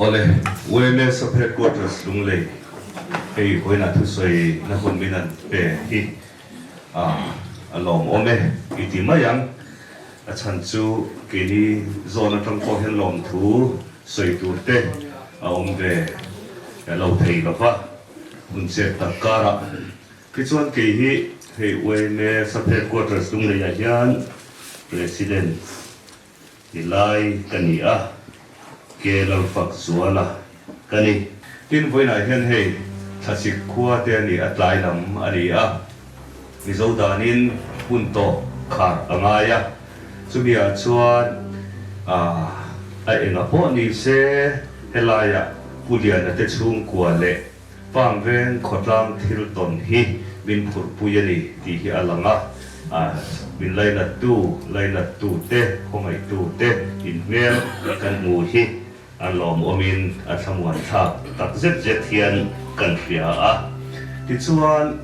Oleh, WMS of headquarters lunglei, hey, when I to say na kon minan pe hi, along ome iti mayang, at hansu kini zona trong po hen lom thu say tu te, ombe lau thei lava, unse takara, kichuan kihi hey WMS of headquarters lunglei yan, President Nilai Kania. Ke lau fak suala kani tin voi na hian hei thasik khua te ani atlai lam ani a mi zo danin punto khar angaya chumia chuan a enga po ni se helaya pulian ate chung kwa le pangven khotlang thil ton hi min phur puyani ti hi alanga min laina tu te homai tu te in mel kan mu hi alom omin athamuan tha tak zet hian kan hria a ti chuan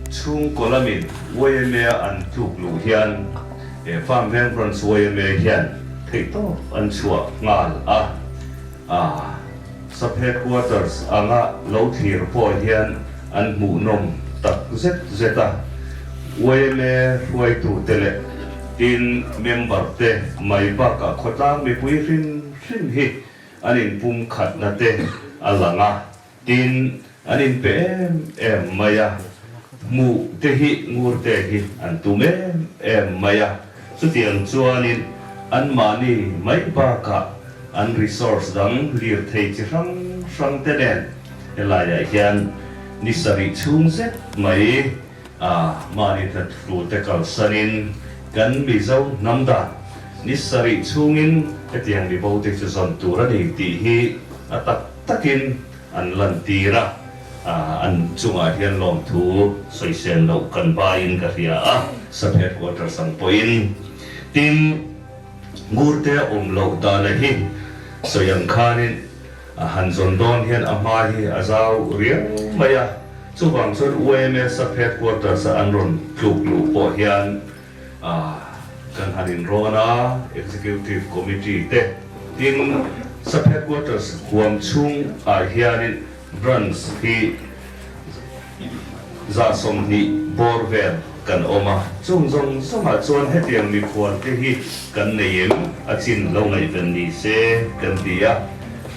chung kolamin WMA an tuk lu hian farm van bronze WMA hian thei to an chua ngal a sub headquarters anga lo thir po hian an mu nom tak zet a WMA huai tu tele tin member te mai ba ka khotang mi pui rin hi anin pum khat na te alanga tin anin pe em maya mu te hi ngur te hi an tu me em maya chu tiang chuanin an mani mai ba ka an resource dang lir thei chi rang te den elaya hian nisari chung set mai mani that ru te kal sanin kan mi zo namda nisari chungin etiang mi bo te chon tura ni ti hi atak takin an lan tira an chunga hian lom thu soisen lo kan ba in ka ria a sub headquarters ang poin tin ngurte lo da la hi soyang khanin han zon don hian ama hi azau riang maya chuwang chon WMS sub headquarters an ron kluk lu po hian kan hanin rona executive committee te tin sub headquarters huam chung hianin branch hi za som ni borvel kan oma chung zong sama chuan hetiang mi khuan te hi kan neim achin lo ngai ven ni se kan dia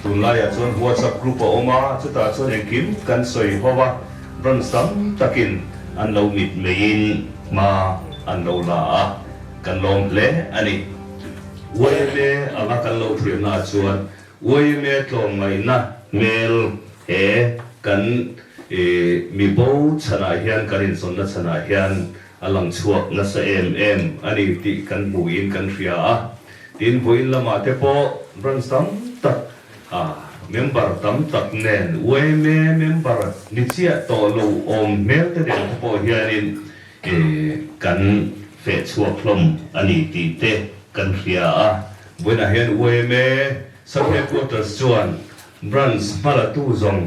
tunlaya chuan WhatsApp group oma chuta chuan ekim kan soi howa branch tam takin an lo mit mein ma an lo la kan lom ple ani WMA anga kan lo thri na chuan WMA tlong mai na mel he kan mi bo chana hian karin son na chana hian alang chuak na sa ani ti kan buin kan ria tin buin lama te po branch tam tak member tam tak nen WMA member ni chia to lo om mel te den po hianin kan fe chuak hlom ani ti te kan ria buina hian WMA sub headquarters chuan branch mala tu zong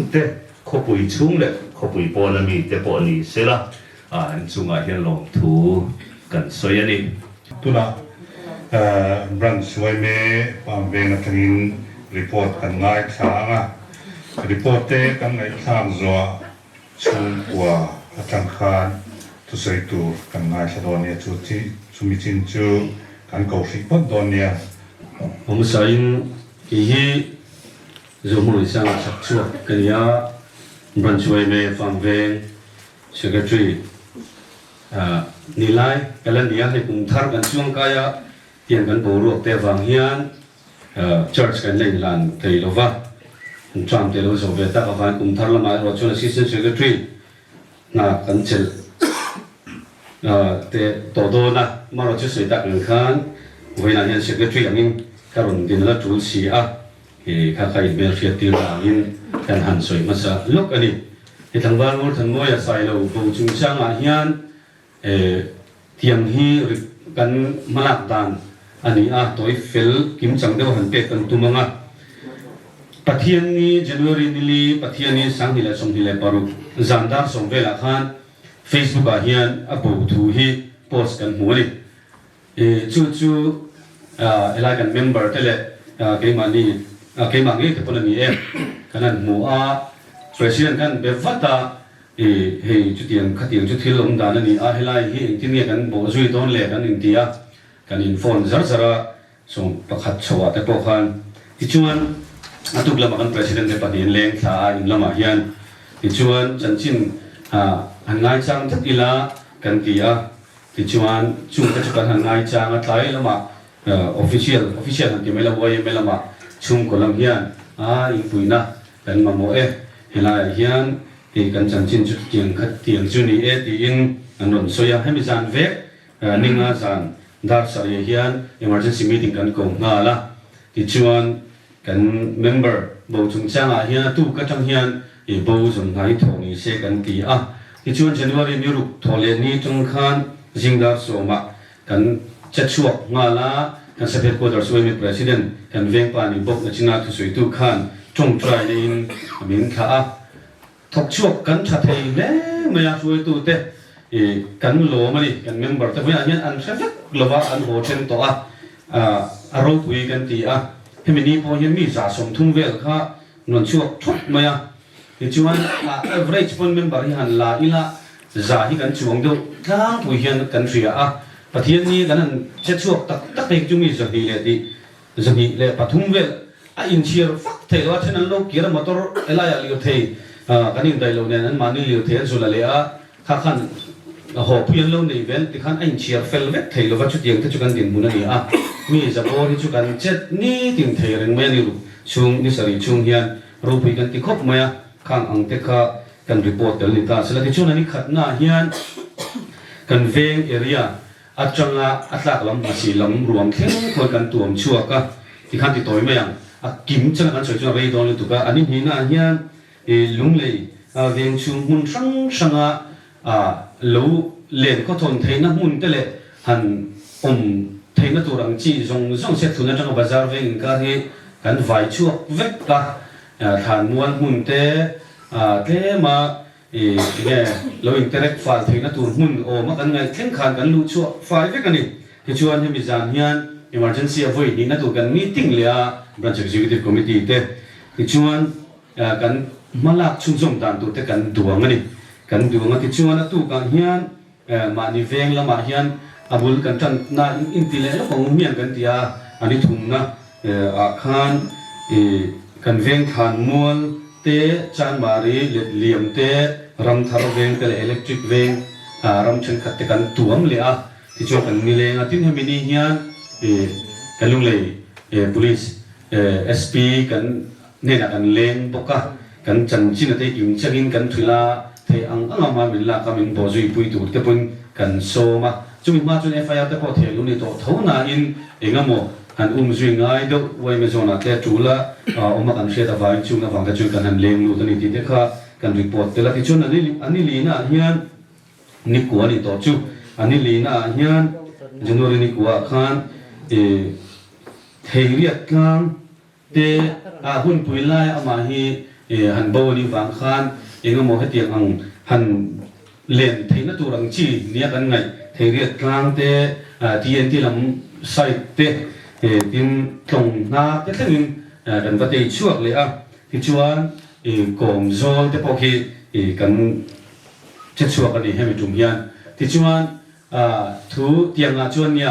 te khopui chung le khopui pon ami te po ni sela an chunga hian lom thu kan soi ani tuna branch WMA pamveng athin report kan ngai thanga report te kan ngai thang zo chung wa atang khan tu sei tu kan ngai thadon ya chu chi chumi chin chu kan ko fi pot don ya ông sain ki hi zomu sang sak chu kania branch WMA pamveng secretary nilai kalandia he kung thar kan chuang kaya tian kan boru te wang hian church kan lein lan tei lova tram te lo so ve ta ka van kung thar lama ro chuna assistant secretary na kan chel แต่ต่อโดนนะมาเราจะสวยตักหนึ่งครั้งเวลาเห็นเสกเล็กช่วยอย่างนี้การุนดินละจูลสีอ่ะข้าใครเบลเฟียตีรายินการหันสวยมาซะลุกอันนี้ที่ทางบ้านมูลทันมวยใส่เราบูจุงช่างอาเฮียนเทียมฮีกันมาลักดานอันนี้ตัวเฟลกิมจังเดียวหันเป็ดกันตุ้มงะปะเทียนนี้จันวารีนี่ลีปะเทียนนี้สังหิเลสงหิเลปารุจันดาร์สงเวลาขัน Facebook อาเฮียนบูทูฮีโพสกันหัวนี่จู่อะไรกันเมมเบอร์แต่ละเกมอันนี้เกมอันนี้แต่พนันนี้ขนาดหมู่Presiden kan bevataจุดเดียงขัดเดียงจุดที่ลงดานนี่เฮลัยที่นี่กันบอกจุดต้นเลยกันอินเดียกันอินโฟนซาร์ซาระส่งประคัดชวะแต่พวกกันที่ชวนทุกลำกัน Presiden ได้ปฏิญาณสายลำมาเฮียนที่ชวนจันชินหันง่ายจังทักอีละกันที่ที่ชวนจุงกระจุกันหันง่ายจังอะไรลำมาofficial หันที่ไม่ละวัยไม่ละมาชุมคนลำเฮียนอินปุยนะกันมาโมเฮลายเฮียนที่กันจันชินจุดเตียงขัดเตียงจุนีที่อินอันนั้นสวยให้มีจานเวกนิ่งอาจารย์ดาร์สายเฮียน emergency meeting กันกงงาละที่ชวนกัน member บูชงช่างเฮียนตู้ก็จังเฮียนบูชงไงทองนี่เสกันที่ที่ชวนจันวารีนิรุกทอเลนี่จงขันจิงดาร์สโอมากันจัดช่วงงาละกันเสด็จโคดาร์สวยมี president กันเวงปานิบกในชินาทุสวยตู้ขันจงใจในมินข้าทกชวกกันชัดเจนเน่ไม่อยากช่วยตัวเต้กันโลมาดิกันเมมเบอร์แต่เวลาเนี้ยอันเชฟกลัวว่าอันโหเช่นตัวอารมณ์คุยกันตีให้มันนี่พอยังมีสะสมทุ่งเวลข้านวลชวกชุดมาที่ชวนaverage คนเมมเบอร์ที่หันลาอีละจ่าที่กันชวงเดียวกลางคุยกันเสียประเทศนี้กันนั่นเช็ดชวกตักเองจุมีจะดีเลยดิจะมีเลยปทุ่งเวลอินเชียร์ฟักเทว่าเช่นนั้นเราเกี่ยวกับมอเตอร์อะไรอย่างเลี้ยวเทกันนี่ได้เราเนี่ยนั้นมานี่เลี้ยวเทสุดเลยข้าขันหอบเพียงเราในเวลที่ขันอินเชียร์เฟลเวทเทเราว่าชุดยังที่ชุดกันดินมุนนี่มีจะพอที่ชุดกันเจ็ดนี่ติ่งเทเรื่องแม่นี่รู้ช่วงนิสัยช่วงเฮียนรูปกันที่ครบไหมข้างอังเทค่ากันรีพอร์ตกันลิตาสลัดที่ช่วงนั้นขัดหน้าเฮียนกันเวงเอริยาอัจฉริยะอัตลักษณ์ลำบากสีลำรวมเข้มข้นกันตัวมชัวก็ที่ขันที่ต่อยไม่ยังกิมจังกันสวยจังเลยตอนนี้ตัวก็อันนี้เห็นนะเฮียลุงเลยเวียงชุมหุ่นสังรู้เล่นก็ทนเทนักหุ่นแต่เลยหันเทนักตัวรังจีจงเสร็จทุนจังบาซาร์เวียงก็ที่กันไหวชั่วเวกก็ฐานมวลหุ่นเตมาเนี่ยเราอินเตอร์เน็ตไฟล์เทนักตัวหุ่นโอ้มากันไงแข่งขันกันรู้ชั่วไฟล์เวกกันนี่ที่ชวนให้มีจานเฮียน emergency avoid นี่นักตัวกันmeetingเลยbranch executive committee เตที่ชวนกันมาลักชุมชนต่างตัวแต่กันดวงนี่กันดวงที่ชวนนักตัวกันเฮียนมานิเวงละมาเฮียนอาบุลกันจันน่าอินทิเลแล้วของเมียนกันที่อันนี้ทุ่งนะอาคารกันเวงขานมวลเตจานมารีเหลี่ยมเตรำทารเวงเตลอิเล็กทริกเวงรำเชิงขัดกันตัวมเลยที่ชวนกันมีเลงที่ให้มินิเฮียนกันลุงเลย police SP กันเนี่ยกันเลงปกกันจันจินได้ยิ่งจะกินกันทุลาเทอังมาเป็นลากามินบอจุยปุยตูแต่ปุ่นกันโซมาจุมีมาจุน FIR แต่พอเทลุนี่ตัวเท่านาอินเองโมหันจุยง่ายดูไว้ไม่โซนาแต่จุละมากันเสียตาไฟจุนกับฝั่งแต่จุกันหันเลงลูตันนี่ที่เด็กค่ะกันรีพอร์ตแต่ละที่จุนอันนี้ลีน่าเฮียนนิกัวนี่ตัวจุอันนี้ลีน่าเฮียนจันวรินิกัวขันเทียดกันเตหุ่นปุยไล่อามาฮีหันโบนี่ฟังขันเองก็มองให้เตียงอังหันเล่นเทนตัวรังจีเนี่ยกันไงเทียดกันเตที่ยันที่ลำใส่เตที่ตรงหน้าเตทั้งนั้นกันว่าเตช่วงเลยที่ชวนกองโซลเตพอคีกันเช็ดช่วงกันนี่ให้มีจุ่มยันที่ชวนทูเตียงชวนเนี่ย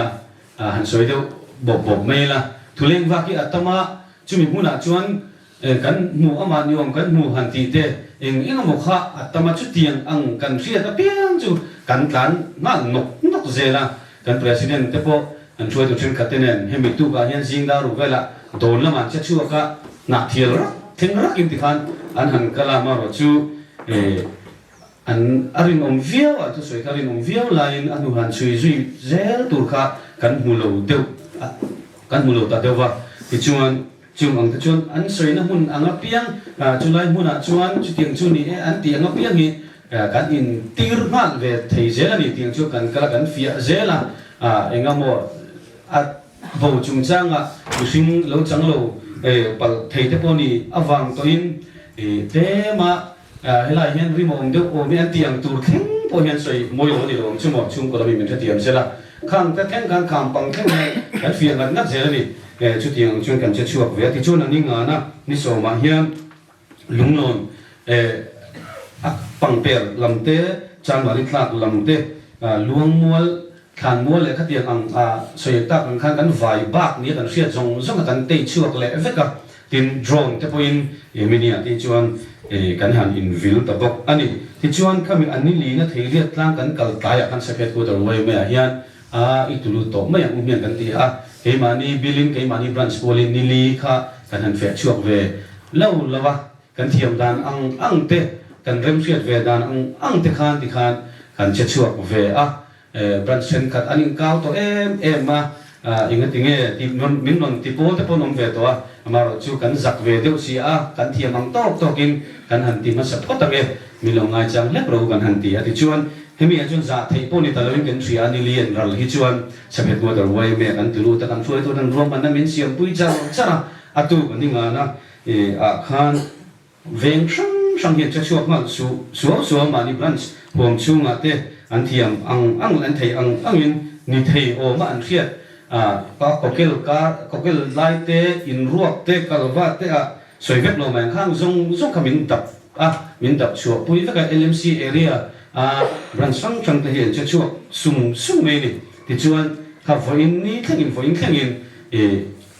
หันสวยเดียวบบไม่ละทุเล่งว่ากี่อัตมาจุ่มหุ่นชวนกันหมู่อามานิยมกันหมู่หันตีเตเองหมู่ข้าอัตมาชุดเตียงอังกันเสียแต่เพียงจู่กันงานนกเซล่ะกัน president แต่พออันช่วยตัวเช่นขัดเนนให้มีตู้การยันซิงดารุเวล่ะโดนละมันจะชั่วก็หนักเทียร์รักถึงรักอินทิคันอันหันกลามารจู an arin viau tu soi karin viau lain anu han chui zui zel tur kha kan mulo deu kan mulo ta deu wa ti chuan chung ang chuan an soi na hun anga piang chulai huna chuan chu tiang chu ni an ti anga piang ni kan in tir man ve thei zel ni tiang chu kan kala kan fia zela engamo bo chung changa using lo chang lo pal thei te poni awang to in te ma helai hian rimong deu o mi an tiang tur theng po hian soi moi lo ni lo chumo chung ko la mi min the tiam sela khang ta theng kan kham pang theng kan fia ngat ngat zel ni chu tiang chung kan che chuak ve ti chun ani nga na ni so ma hian lunglon pang per lamte chan wali thlak lamte luang mual khan mual le khatiang ang soi tak ang khan kan vai bak ni kan ria jong jong kan te chuak le veka tin drone te poin eminia ti chuan kan han in vil ta bok ani ti chuan kami ani li na thei tlang kan kal taya kan sakhet ko dor wai me hian itulu to mai ang umian kan ti ke mani billing ke mani branch polin ni li kha kan han fe chuak ve lo lawa kan thiam dan ang te kan rem siat ve dan ang te khan ti khan kan che chuak ve branch sen khat aning kaw to ma inga tinge ti min non ti po te po nom ve to amaro chu kan zak ve deu si kan thiam ang tok in kan han ti ma sap ko ta ge milongai chang lek ro kan han ti ti chuan hemi achun za thei po ni taloin kan thria ni lien ral hi chuan sabhet mo dor wai me kan tulu ta kan chuai to dan rom an min siam pui cha atu kan ni nga na khan veng sang hian cha chuak mal su ma ni branch hom chunga te an thiam ang an thei ang in ni thei o ma an khiat kokel lai te in ruak te kalwa te soi vek lo man khang zong kamin min dap chuak pui ka LMC area branch sang te hian cha chuak sum me ni ti chuan ka voin ni thengin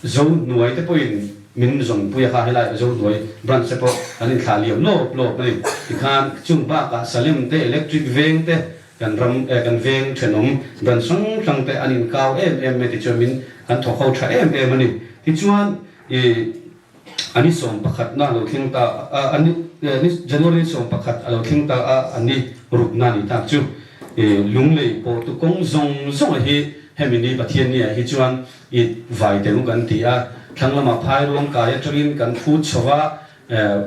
zo nuai te poin min zong pui kha helai zo nuai branch se po anin thaliam lo ni ti khan chung ba ka salim te electric veng te kan veng thenom ban sang te anin kaw me ti chuan min kan thokho tha ani ti chuan ani som pakhat na lo thing ta ani ni January som pakhat alo thing ta ani rup na ni tak chu lunglei po tu kong zong hi hemini pathian ni hi chuan I vai te kan ti thanglama phai rom ka ya trin kan thu chawa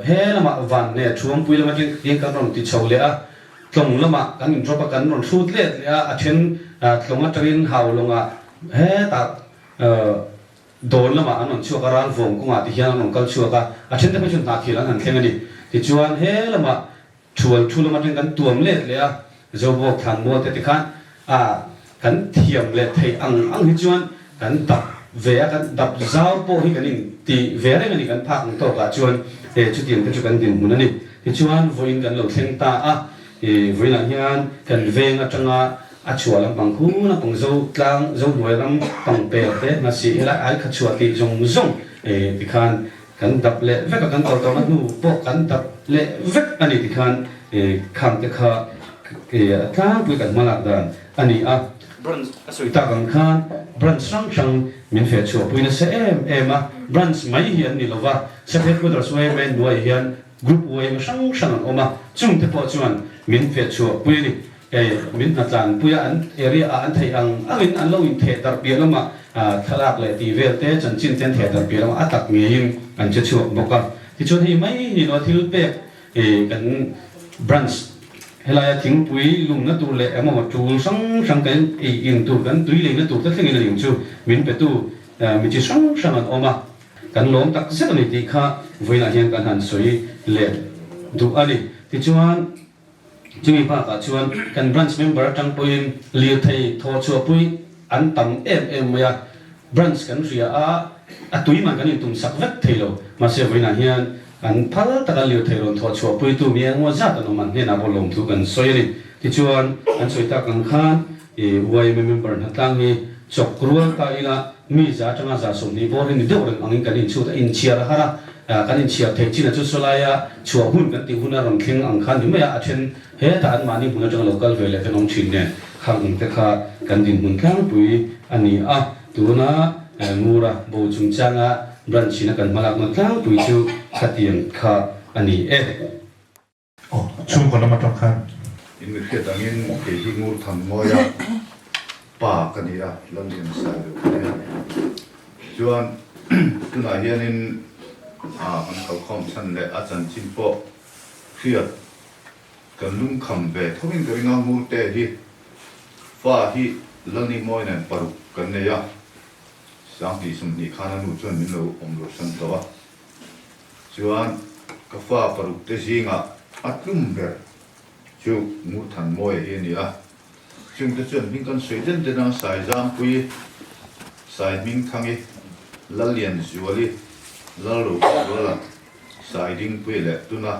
helama van ne thuam pui lama tin kan ron ti chole tlong lama kan in dropa kan ron thut le then tlonga trin haw longa he ta don lama anon chuak ran vom ko nga ti hian anon kal chuaka then te pa chun ta khilan an thleng ani ti chuan he lama thulama tin kan tuam le zo bok than mo te ti khan kan thiam le thei ang hi chuan kan tap ve kan dap zau po hi kan in ti ve re ngani kan phak to ka chuan chu tiam te chu kan din mun ani ti chuan voin kan lo thleng ta voin la hian kan veng atanga chua lam pang khu na pang zo nuai lam pang pe te na si ila ai kha chua ti zong ti khan kan dap le ve ka kan to na nu po kan dap le ve ani ti khan kham te kha tlang pui kan malak dan ani branch asoi ta kan khan branch sang min fe chu pui na se branch mai hian ni lova se phe ko dor swai men nuai hian group way ma sang oma chung te po chuan min fe chu pui ni min na tlan puya an area an thei angin an lo in the tar pi lama thalak le ti vel te chan chin ten the tar pi lama atak nge hin an che chu boka ti chon hi mai ni lo thil pe kan branch helaya thing pui lung na tu le emo tu sang kan in tu kan tui le na tu ta thengin ling chu min pe tu mi chi sang an oma kan lom tak se ni ti kha voina hian kan han soi le du ani ti chuan chumi pa ka chuan kan branch member tang poin liu thei tho chu pui an tam ya branch kan ria tui man kan in tum sak vek thei lo ma se voina hian an phal ta ka liu thei ron tho chu pui tu mi ngo za ta no man he na bolom thu kan soi ni ti chuan an soi ta kan khan member na tang hi chok rual ta ila mi za tanga za som ni bor ni deuh reng angin kan in chu ta in chiar hara kan in chiar thei china chu solaya chua hun kan ti hun ron thing ang khan ni me then he ta an mani hun atang local vele kan ong chin ne khang te kha kan din mun thang pui ani tuna ngura bo chung changa branch na kan malak na thang pui chu khatiam kha ani chung ko lama tok khan in mi khiat angin ke hi ngur tham ngoya pa kania lalin sa do chuan tuna hian in kan kal khom chan le a chan chin po khiat kan lung kham ve thoin ka ringa ngur te hi fa hi lani moi nen paru kan ne ya sang ti sum ni khana nu chuan min lo om lo san to a chuan ka fa paru te zinga atlum ber chu ngur than moi hi ni a chung te chuan min kan soi den den ang sai jam pui sai min khangi lalian zuali lalo wala sai ding pui le tuna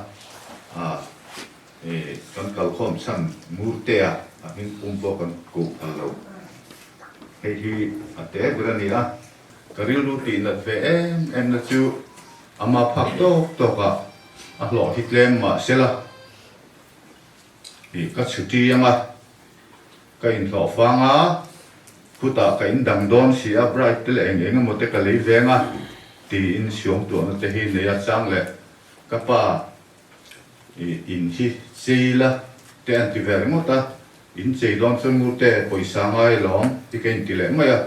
kan kal khom chan ngur te a min umpo kan ko alo hei hi ate grani a karil lu ti na ve em na chu ama phak to ka a hlo hi tlem ma sela hi ka chuti anga ka in hlo fanga puta ka in dang don si a bright tel eng eng mo te ka lei venga ti in siom to na te hi ne ya chang le ka pa in hi cheila te anti ver mo ta in chei don chun ngur te poisa ngai lom ti ken ti le maya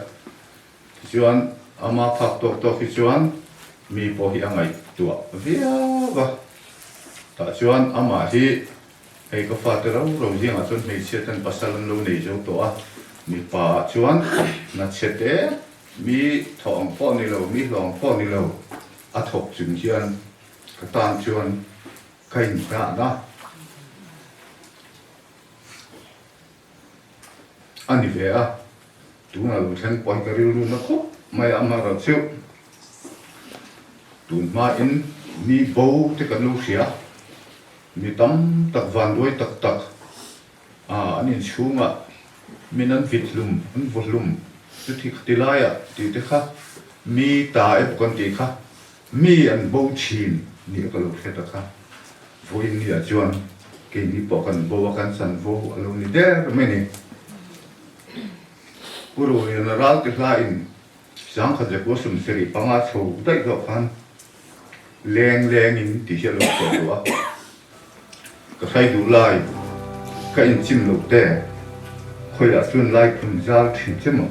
chuan ama phak to khi chuan mi po hi angai tua via ba ta chuan ama hi hei ka fa te ro riang a chun hei che tan pasal lo nei jo to a mi pa chuan na chete mi thong po ni lo mi hlong po ni lo a thok chun hian ka tan chuan kain ta na ani ve a tuna lu thang poi ka ri lu na ko mai ama ra chu tun ma in mi bo te kan lu sia mi tam tak van doi tak tak anin chunga minan vitlum an volum tu thi khtilaya ti te kha mi ta e kon ti kha mi an bo chin ni ka lu theta kha voin ni a chuan ke ni po kan bo kan san vo alo ni der me ni puro general ke la in sang kha je ko sum seri panga tho dai do khan leng in ti helo ko do a ka sai du lai ka in chim lo te khoi la chun lai kun zal thi chemo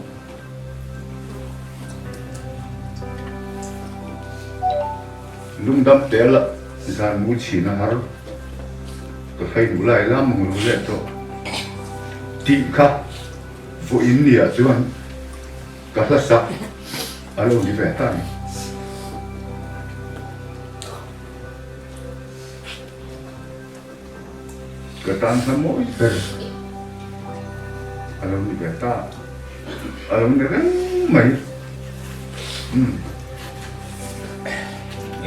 lung dam te la zan mu chi na har ka sai du lai lam mu le to ti kha vo in ni a chuan ka la sa alo ni ve ta ni ka tan sa mo fer alo ni ve ta alo ni ren mai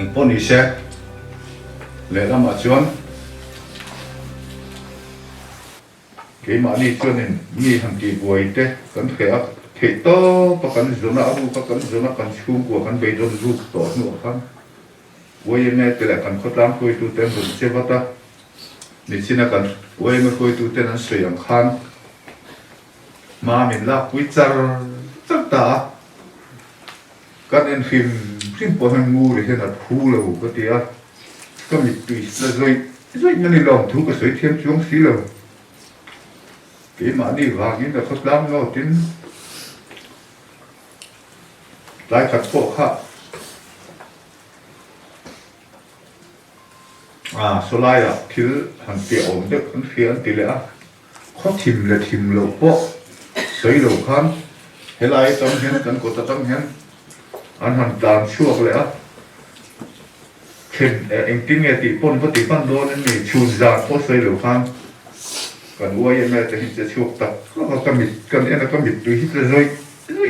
in poni se le la ma chuan cái mà đi cho nên mi hàng kỳ buổi thế cần khẽ thể to và cần dùng nào và cần dùng nào cần chung của cần bây giờ giúp tổ nữa kan buổi này thì là cần khót lắm coi tu tên rồi chế vắt ta nên xin là cần buổi mà coi tu tên anh soi ang khan mà mình là quý char char ta cần anh phim bỏ hàng ngu để cho nó thu là cái gì á cái mình tùy là rồi nên lòng thu cái soi thêm xuống xí rồi cái mà đi vào những cái khất lắm nó tính lại khất khổ khá số lại là thiếu hàng tỷ ổn được con phía tỷ lệ khó tìm là tìm lẩu bộ sấy lẩu khăn hay lại tâm hen cần có tâm hen anh hàng tàn chuộc lẽ khen anh tin nghe tỷ pon có tỷ phan đô nên mình chùn giàn có sấy lẩu khăn còn uai em này thì sẽ chuộc tập nó có mít cần em nó có mít tùy hít là rồi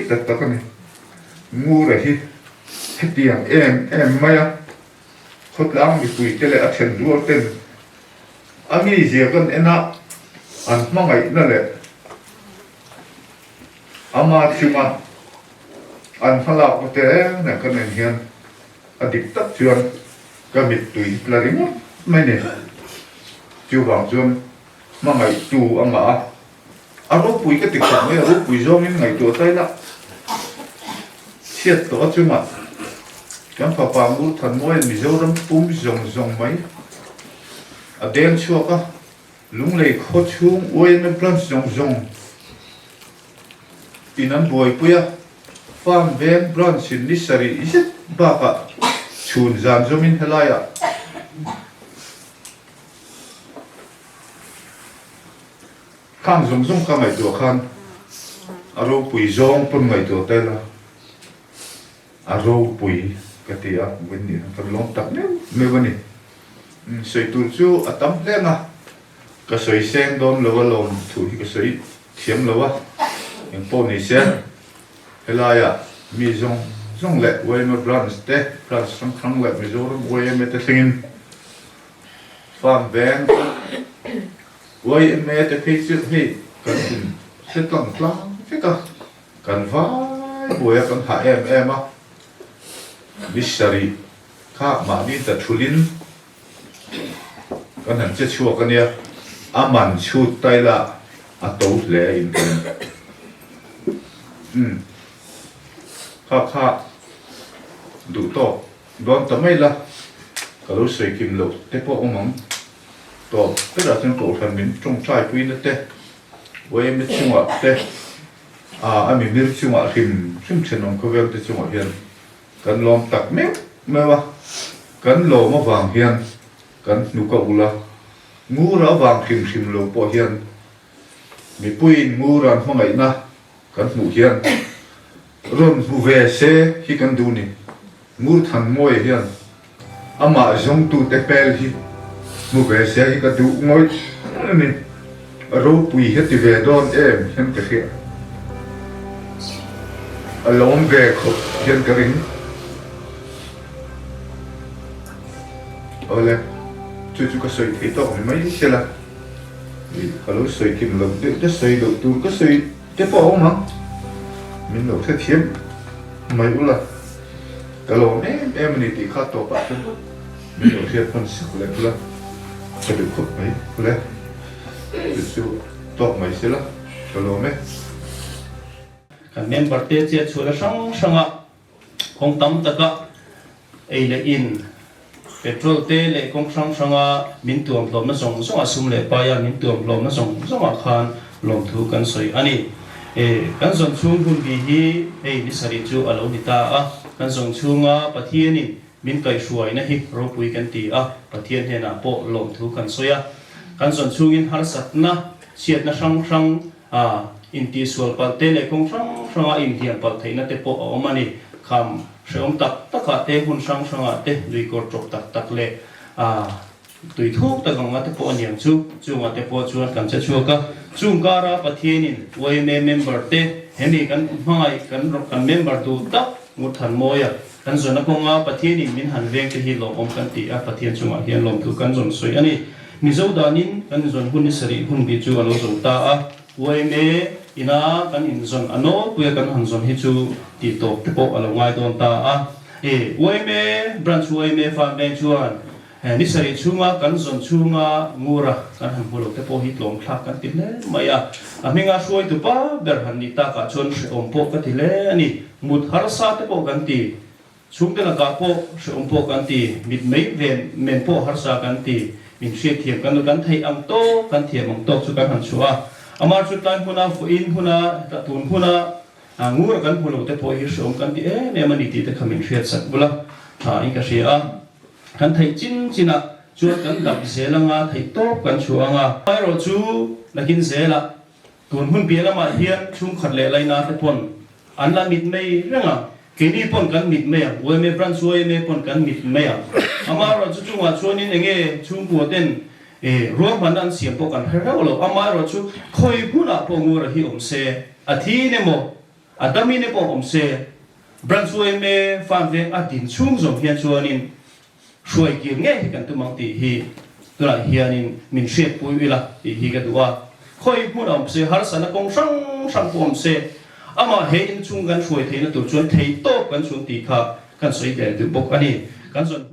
tập tập cái này ngu rồi hết tiền em mày á khốt lắm mít tùy cái này action đua tên anh nghĩ gì con em á anh mong ngày nó lệ ama chuma anh phải làm cái thế này cái này hiền anh đi tập chuyên cái mít tùy là đúng không mấy này chưa bằng chuyên mà ngày tu ông bà rốt bụi cái tình trạng này rốt bụi do những ngày tu tay đó siết tổ chứ mà cái phà mũ thần môi mình dâu đâm bún rồng mấy đen chua cả lung lei kho chung oi me plan zong zong inan boy puya farm ven brand sin ni sari iset ba ka chun zan zomin helaya khang zong zong ka ngai to khan aro pui zong pun ngai to tela aro pui katia wini kan long tak me wani soi tu chu atam lenga ka soi sen don lo lom thu hi ka soi thiam lo wa en po ni sen helaya mi zong zong le we me brands te brands sang khang le mi zong we me te singin farm van we me te picture hi kan se tlang tlang fika kan vai boya kan ha em a Lishari ka ma ni ta thulin kan han che chua kan ya aman chu tai la a to le in kan kha du to don ta mai la ka lo sei kim lo te po omang to te ra chen ko than min trong chai pui na te we me chunga te a mi mir chunga him chen on ko vel te chunga hian kan lom tak me wa kan lo ma wang hian kan nu ka ula ngu ra wang khim lo po hian mi puin ngu ran hmangai na kan mu hian ron mu ve se hi kan du ni ngu than moi hian ama zong tu te pel hi mu ve se hi ka du ngoi ni ro pui he ti ve don em hian ka khia alom ve kho hian ka ring ole chú cái sợi thấy to mấy xe là kalau sợi kim lồng cái sợi đầu tu cái sợi cái phố không hả mình đầu thế thiếm mấy u là kalau em này thì khá to bạc mình đầu thế phân sức lại là cái được khúc mấy là chú to mấy xe là kalau mấy cái member tết chia chú là sang ạ không tắm tất cả ấy là in petrol te le kong sang sanga min tuam lom na song song asum le pa ya min tuam lom na song song khan lom thu kan soi ani kan zon chung hun bi hi ni sari chu alo ni ta a kan zon chunga pathian in min kai shuai na hi ro pui kan ti a pathian he na po lom thu kan soya kan zon chungin har sat na siat na sang in ti sual pal te le kong sang in hian pal theina te po o mani kham sớm tập tất cả tế hun sang te lui cột trục tak le tùy thuốc ta còn ngắt po niệm chu ngắt po chuan kan cha chu ka chung kara pathienin we member te hemi kan mai kan member tu tak ngut than moya kan zona ko nga pathienin min han veng te hi lo om kan ti a pathien chunga hian lom thu kan zon soi ani mi zo danin kan zon hun ni sari hun bi chu alo zo ta a we me ina kan in zon ano puya kan han zon hi chu ti to te po alo ngai don ta a we me branch we me fa me chuan ni sari chunga kan zon chunga ngura kan han bolo te po hi tlom thak kan ti le maya aminga suai tu pa ber han ni ta ka chon se om po ka ti le ani mut har sa te po kan ti chung te la ka po se om po kan ti mit mei ven men po har sa kan ti min she thiam kan thei ang to kan thiam ang to chu kan han chua amar chu tan huna fu in huna ta tun huna ngur kan hulu te po hi som kan ti me mani ti te khamin hriat sak bula in ka ria kan thei china chu kan dap zelanga thei to kan chuanga ai ro chu lakin zela tun hun pia lama hian chung khat le laina te pon an la mit mei renga kini pon kan mit mei we me pran suai me pon kan mit mei amar ro chu chunga chuanin enge chung pu ten ruang bandan siam po kan hera lo amar ro chu khoi buna po ngura hi omse athi ne mo adami ne po omse bransue me fan ve atin chung zong hian chuanin shuai ki nge hi kan tu mang ti hi tura hianin min shet pui ila hi ka duwa khoi buna omse har sana kong sang po omse ama he in chung gan shuai theina tu chuan thei to kan chung ti kha kan soi der du bok ani kan zon